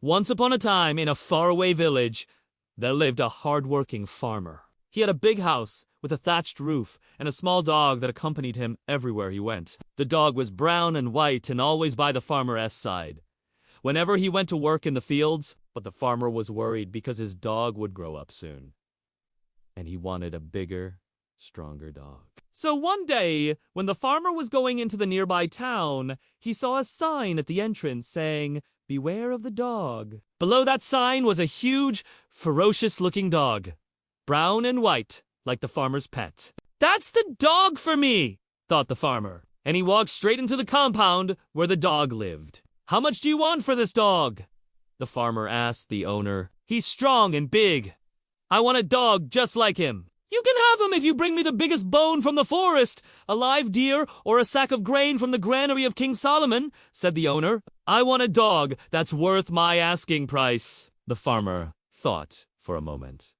Once upon a time, in a faraway village, there lived a hard-working farmer. He had a big house with a thatched roof and a small dog that accompanied him everywhere he went. The dog was brown and white and always by the farmer's side whenever he went to work in the fields, but the farmer was worried because his dog would grow up soon, and he wanted a bigger, stronger dog. So one day, when the farmer was going into the nearby town, he saw a sign at the entrance saying, "Beware of the dog." Below that sign was a huge, ferocious-looking dog, brown and white, like the farmer's pet. "That's the dog for me," thought the farmer, and he walked straight into the compound where the dog lived. "How much do you want for this dog?" the farmer asked the owner. "He's strong and big. I want a dog just like him." "You can have him if you bring me the biggest bone from the forest, a live deer, or a sack of grain from the granary of King Solomon," said the owner. "I want a dog that's worth my asking price." The farmer thought for a moment.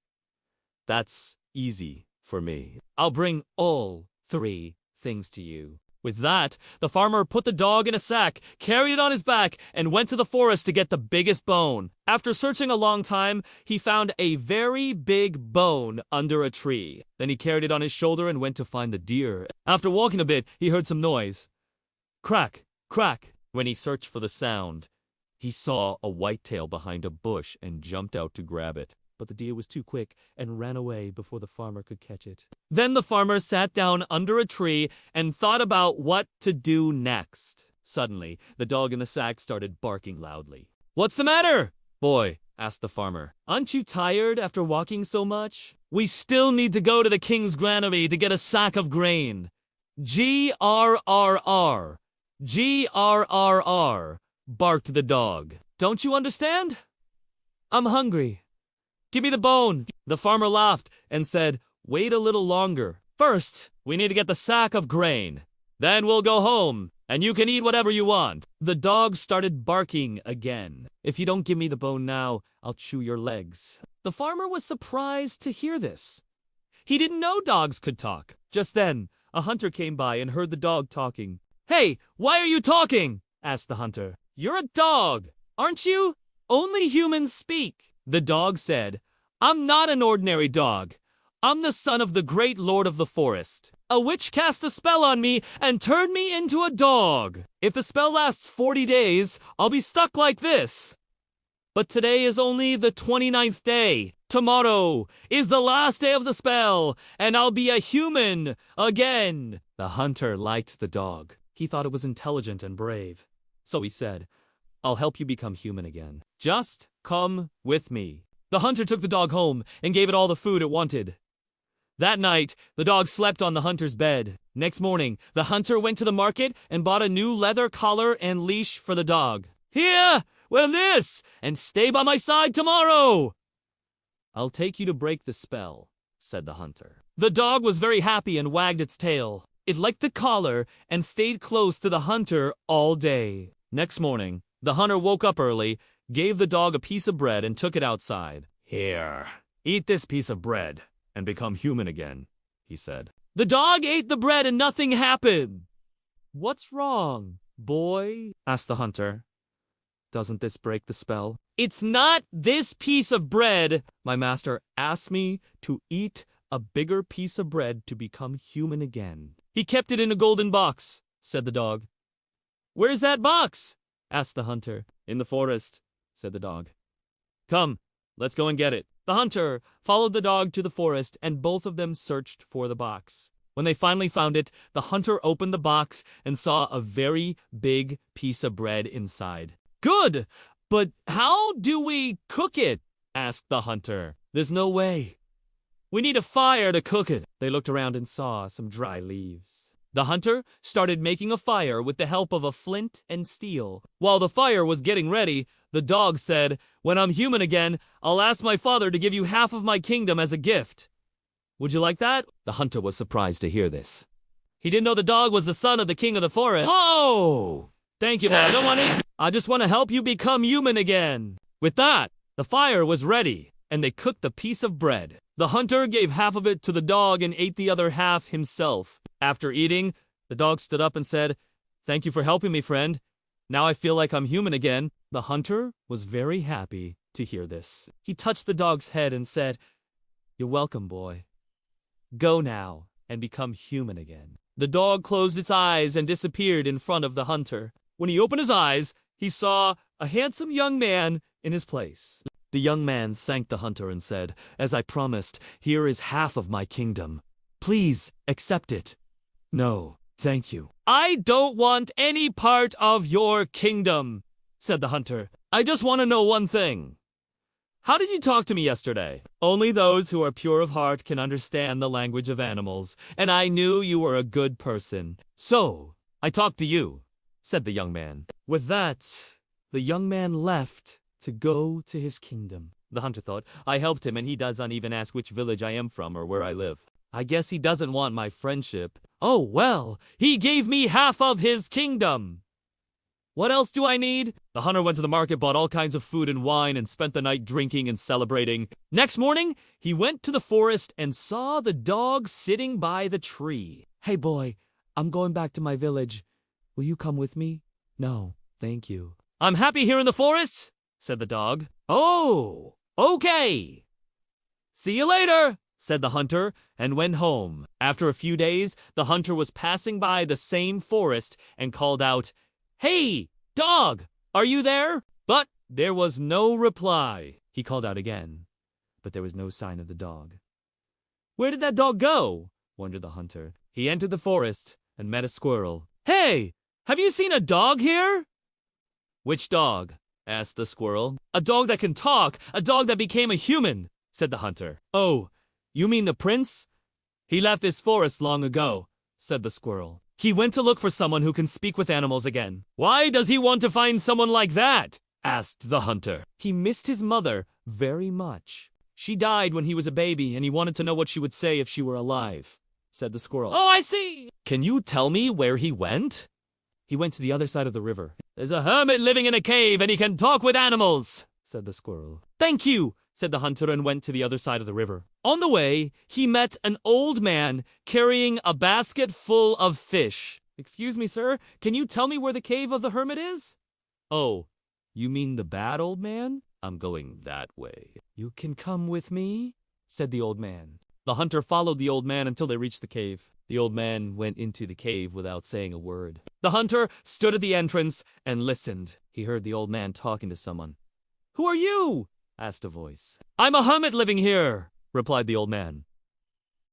"That's easy for me. I'll bring all three things to you." With that, the farmer put the dog in a sack, carried it on his back, and went to the forest to get the biggest bone. After searching a long time, he found a very big bone under a tree. Then he carried it on his shoulder and went to find the deer. After walking a bit, he heard some noise. Crack, crack. When he searched for the sound, he saw a whitetail behind a bush and jumped out to grab it. But the deer was too quick and ran away before the farmer could catch it. Then the farmer sat down under a tree and thought about what to do next. Suddenly, the dog in the sack started barking loudly. "What's the matter, boy?" asked the farmer. "Aren't you tired after walking so much?" "We still need to go to the king's granary to get a sack of grain." "Grrr, grrr, barked the dog. "Don't you understand? I'm hungry. Give me the bone." The farmer laughed and said, "Wait a little longer. First, we need to get the sack of grain. Then we'll go home, and you can eat whatever you want." The dog started barking again. "If you don't give me the bone now, I'll chew your legs." The farmer was surprised to hear this. He didn't know dogs could talk. Just then, a hunter came by and heard the dog talking. "Hey, why are you talking?" asked the hunter. "You're a dog, aren't you? Only humans speak." The dog said, "I'm not an ordinary dog. I'm the son of the great lord of the forest. A witch cast a spell on me and turned me into a dog. If the spell lasts 40 days, I'll be stuck like this. But today is only the 29th day. Tomorrow is the last day of the spell, and I'll be a human again." The hunter liked the dog. He thought it was intelligent and brave. So he said, "I'll help you become human again. Just come with me." The hunter took the dog home and gave it all the food it wanted. That night, the dog slept on the hunter's bed. Next morning, the hunter went to the market and bought a new leather collar and leash for the dog. "Here, wear this, and stay by my side tomorrow." "I'll take you to break the spell," said the hunter. The dog was very happy and wagged its tail. It liked the collar and stayed close to the hunter all day. Next morning, the hunter woke up early, gave the dog a piece of bread and took it outside. "Here, eat this piece of bread and become human again," he said. The dog ate the bread and nothing happened. "What's wrong, boy?" asked the hunter. "Doesn't this break the spell?" "It's not this piece of bread. My master asked me to eat a bigger piece of bread to become human again. He kept it in a golden box," said the dog. "Where's that box?" asked the hunter. "In the forest," said the dog. "Come, let's go and get it." The hunter followed the dog to the forest, and both of them searched for the box. When they finally found it, the hunter opened the box and saw a very big piece of bread inside. "Good, but how do we cook it?" asked the hunter. "There's no way. We need a fire to cook it." They looked around and saw some dry leaves. The hunter started making a fire with the help of a flint and steel. While the fire was getting ready, the dog said, "When I'm human again, I'll ask my father to give you half of my kingdom as a gift. Would you like that?" The hunter was surprised to hear this. He didn't know the dog was the son of the king of the forest. "Oh! Thank you, but I don't want it. I just want to help you become human again." With that, the fire was ready, and they cooked the piece of bread. The hunter gave half of it to the dog and ate the other half himself. After eating, the dog stood up and said, "Thank you for helping me, friend. Now I feel like I'm human again." The hunter was very happy to hear this. He touched the dog's head and said, "You're welcome, boy. Go now and become human again." The dog closed its eyes and disappeared in front of the hunter. When he opened his eyes, he saw a handsome young man in his place. The young man thanked the hunter and said, "As I promised, here is half of my kingdom. Please accept it." "No, thank you." "I don't want any part of your kingdom," said the hunter. "I just want to know one thing. How did you talk to me yesterday?" "Only those who are pure of heart can understand the language of animals, and I knew you were a good person. So, I talked to you," said the young man. With that, the young man left to go to his kingdom. The hunter thought, "I helped him and he doesn't even ask which village I am from or where I live. I guess he doesn't want my friendship. Oh well, he gave me half of his kingdom. What else do I need?" The hunter went to the market, bought all kinds of food and wine, and spent the night drinking and celebrating. Next morning, he went to the forest and saw the dog sitting by the tree. "Hey boy, I'm going back to my village. Will you come with me?" "No, thank you." "I'm happy here in the forest," said the dog. "Oh, okay. See you later," said the hunter, and went home. After a few days, the hunter was passing by the same forest and called out, "Hey, dog, are you there?" But there was no reply. He called out again, but there was no sign of the dog. "Where did that dog go?" wondered the hunter. He entered the forest and met a squirrel. "Hey, have you seen a dog here?" "Which dog?" asked the squirrel. "A dog that can talk, a dog that became a human," said the hunter. "Oh, you mean the prince? He left this forest long ago," said the squirrel. "He went to look for someone who can speak with animals again." "Why does he want to find someone like that?" asked the hunter. "He missed his mother very much. She died when he was a baby, and he wanted to know what she would say if she were alive," said the squirrel. "Oh, I see. Can you tell me where he went?" "He went to the other side of the river." "There's a hermit living in a cave, and he can talk with animals," said the squirrel. "Thank you," said the hunter, and went to the other side of the river. On the way, he met an old man carrying a basket full of fish. "Excuse me, sir, can you tell me where the cave of the hermit is?" "Oh, you mean the bad old man? I'm going that way." "You can come with me," said the old man. The hunter followed the old man until they reached the cave. The old man went into the cave without saying a word. The hunter stood at the entrance and listened. He heard the old man talking to someone. "Who are you?" asked a voice. "I'm a hermit living here," replied the old man.